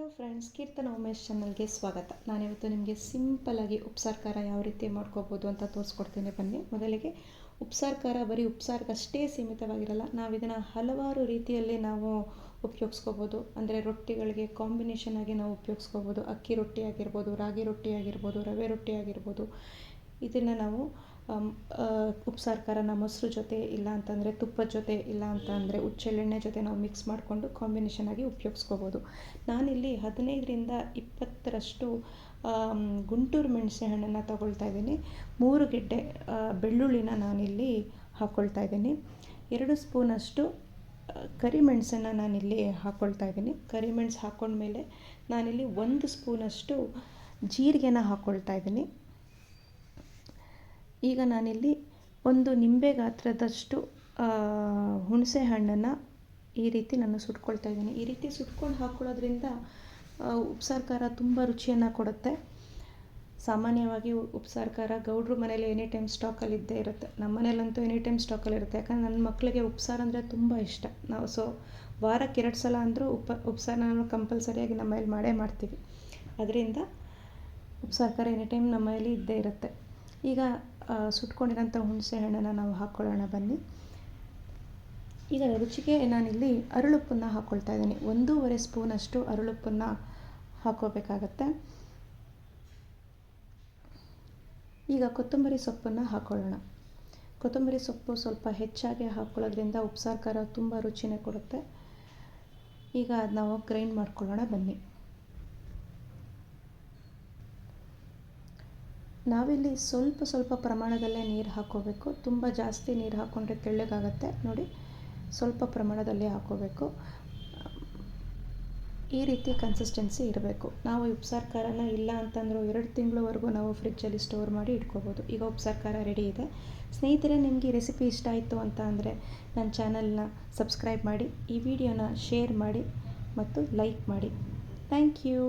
Hello friends, ಕೀರ್ತನ ಉಮೇಶ್ ಚಾನಲ್ಗೆ ಸ್ವಾಗತ. ನಾನಿವತ್ತು ನಿಮಗೆ ಸಿಂಪಲ್ಲಾಗಿ ಉಪ್ಸಾರು ಖಾರ ಯಾವ ರೀತಿ ಮಾಡ್ಕೋಬೋದು ಅಂತ ತೋರಿಸ್ಕೊಡ್ತೀನಿ. ಬನ್ನಿ. ಮೊದಲಿಗೆ ಉಪ್ಸಾರು ಖಾರ ಬರೀ ಉಪ್ಸಾರಿಗಷ್ಟೇ ಸೀಮಿತವಾಗಿರಲ್ಲ. ನಾವು ಇದನ್ನು ಹಲವಾರು ರೀತಿಯಲ್ಲಿ ನಾವು ಉಪಯೋಗಿಸ್ಕೋಬೋದು. ಅಂದರೆ ರೊಟ್ಟಿಗಳಿಗೆ ಕಾಂಬಿನೇಷನ್ ಆಗಿ ನಾವು ಉಪಯೋಗಿಸ್ಕೋಬೋದು. ಅಕ್ಕಿ ರೊಟ್ಟಿ ಆಗಿರ್ಬೋದು, ರಾಗಿ ರೊಟ್ಟಿ ಆಗಿರ್ಬೋದು, ರವೆ ರೊಟ್ಟಿ ಆಗಿರ್ಬೋದು. ಇದನ್ನು ನಾವು ಉಪ್ಸಾರು ಖಾರನ ಮೊಸರು ಜೊತೆ, ಇಲ್ಲ ಅಂತಂದರೆ ತುಪ್ಪದ ಜೊತೆ, ಇಲ್ಲ ಅಂತಂದರೆ ಹುಚ್ಚೆಳ್ಳೆಣ್ಣೆ ಜೊತೆ ನಾವು ಮಿಕ್ಸ್ ಮಾಡಿಕೊಂಡು ಕಾಂಬಿನೇಷನ್ ಆಗಿ ಉಪಯೋಗಿಸ್ಕೋಬೋದು. ನಾನಿಲ್ಲಿ 15ರಿಂದ 20ರಷ್ಟು ಗುಂಟೂರು ಮೆಣಸೆ ಹಣ್ಣನ್ನು ತೊಗೊಳ್ತಾ ಇದ್ದೀನಿ. 3 ಗೆಡ್ಡೆ ಬೆಳ್ಳುಳ್ಳಿನ ನಾನಿಲ್ಲಿ ಹಾಕ್ಕೊಳ್ತಾ ಇದ್ದೀನಿ. 2 ಸ್ಪೂನಷ್ಟು ಕರಿಮೆಣಸನ್ನು ನಾನಿಲ್ಲಿ ಹಾಕ್ಕೊಳ್ತಾ ಇದ್ದೀನಿ. ಕರಿಮೆಣಸು ಹಾಕ್ಕೊಂಡ್ಮೇಲೆ ನಾನಿಲ್ಲಿ 1 ಸ್ಪೂನಷ್ಟು ಜೀರಿಗೆನ ಹಾಕ್ಕೊಳ್ತಾ ಇದ್ದೀನಿ. ಈಗ ನಾನಿಲ್ಲಿ 1 ನಿಂಬೆ ಗಾತ್ರದಷ್ಟು ಹುಣಸೆ ಹಣ್ಣನ್ನು ಈ ರೀತಿ ನಾನು ಸುಟ್ಕೊಳ್ತಾ ಇದ್ದೀನಿ. ಈ ರೀತಿ ಸುಟ್ಕೊಂಡು ಹಾಕ್ಕೊಳ್ಳೋದ್ರಿಂದ ಉಪ್ಸಾರು ಖಾರ ತುಂಬ ರುಚಿಯನ್ನು ಕೊಡುತ್ತೆ. ಸಾಮಾನ್ಯವಾಗಿ ಉಪ್ಸಾರು ಖಾರ ಗೌಡ್ರ ಮನೇಲಿ ಎನಿ ಟೈಮ್ ಸ್ಟಾಕಲ್ಲಿ ಇದ್ದೇ ಇರುತ್ತೆ. ನಮ್ಮ ಮನೇಲಂತೂ ಎನಿ ಟೈಮ್ ಸ್ಟಾಕಲ್ಲಿರುತ್ತೆ. ಯಾಕಂದರೆ ನನ್ನ ಮಕ್ಕಳಿಗೆ ಉಪ್ಸಾರು ಅಂದರೆ ತುಂಬ ಇಷ್ಟ. ನಾವು ವಾರಕ್ಕೆ 2 ಸಲ ಅಂದರೂ ಉಪ್ಸಾರನ್ನ ನಾವು ಕಂಪಲ್ಸರಿಯಾಗಿ ನಮ್ಮ ಮನೇಲಿ ಮಾಡೇ ಮಾಡ್ತೀವಿ. ಅದರಿಂದ ಉಪ್ಸಾರು ಖಾರ ಎನಿ ಟೈಮ್ ನಮ್ಮ ಮನೇಲಿ ಇದ್ದೇ ಇರುತ್ತೆ. ಈಗ ಸುಟ್ಕೊಂಡಿರೋಂಥ ಹುಣಸೆ ಹಣ್ಣನ್ನು ನಾವು ಹಾಕ್ಕೊಳ್ಳೋಣ ಬನ್ನಿ. ಈಗ ರುಚಿಗೆ ನಾನಿಲ್ಲಿ ಅರಳುಪ್ಪನ್ನು ಹಾಕ್ಕೊಳ್ತಾ ಇದ್ದೀನಿ. 1.5 ಸ್ಪೂನಷ್ಟು ಅರಳುಪ್ಪನ್ನು ಹಾಕ್ಕೋಬೇಕಾಗತ್ತೆ. ಈಗ ಕೊತ್ತಂಬರಿ ಸೊಪ್ಪನ್ನು ಹಾಕ್ಕೊಳ್ಳೋಣ. ಕೊತ್ತಂಬರಿ ಸೊಪ್ಪು ಸ್ವಲ್ಪ ಹೆಚ್ಚಾಗಿ ಹಾಕ್ಕೊಳ್ಳೋದ್ರಿಂದ ಉಪ್ಸಾರು ಖಾರ ತುಂಬ ರುಚಿನೇ ಕೊಡುತ್ತೆ. ಈಗ ಅದು ನಾವು ಗ್ರೈಂಡ್ ಮಾಡ್ಕೊಳ್ಳೋಣ ಬನ್ನಿ. ನಾವಿಲ್ಲಿ ಸ್ವಲ್ಪ ಪ್ರಮಾಣದಲ್ಲೇ ನೀರು ಹಾಕ್ಕೋಬೇಕು. ತುಂಬ ಜಾಸ್ತಿ ನೀರು ಹಾಕ್ಕೊಂಡ್ರೆ ತೆಳ್ಳಗಾಗತ್ತೆ. ನೋಡಿ, ಸ್ವಲ್ಪ ಪ್ರಮಾಣದಲ್ಲಿ ಹಾಕ್ಕೋಬೇಕು. ಈ ರೀತಿ ಕನ್ಸಿಸ್ಟೆನ್ಸಿ ಇರಬೇಕು. ನಾವು ಉಪ್ಸಾರು ಖಾರನ ಇಲ್ಲ ಅಂತಂದರೂ 2 ತಿಂಗಳವರೆಗೂ ನಾವು ಫ್ರಿಜ್ಜಲ್ಲಿ ಸ್ಟೋರ್ ಮಾಡಿ ಇಟ್ಕೋಬೋದು. ಈಗ ಉಪ್ಸಾರು ಖಾರ ರೆಡಿ ಇದೆ. ಸ್ನೇಹಿತರೆ, ನಿಮಗೆ ಈ ರೆಸಿಪಿ ಇಷ್ಟ ಆಯಿತು ಅಂತ ಅಂದರೆ ನನ್ನ ಚಾನಲ್ನ ಸಬ್ಸ್ಕ್ರೈಬ್ ಮಾಡಿ, ಈ ವಿಡಿಯೋನ ಶೇರ್ ಮಾಡಿ ಮತ್ತು ಲೈಕ್ ಮಾಡಿ. Thank you.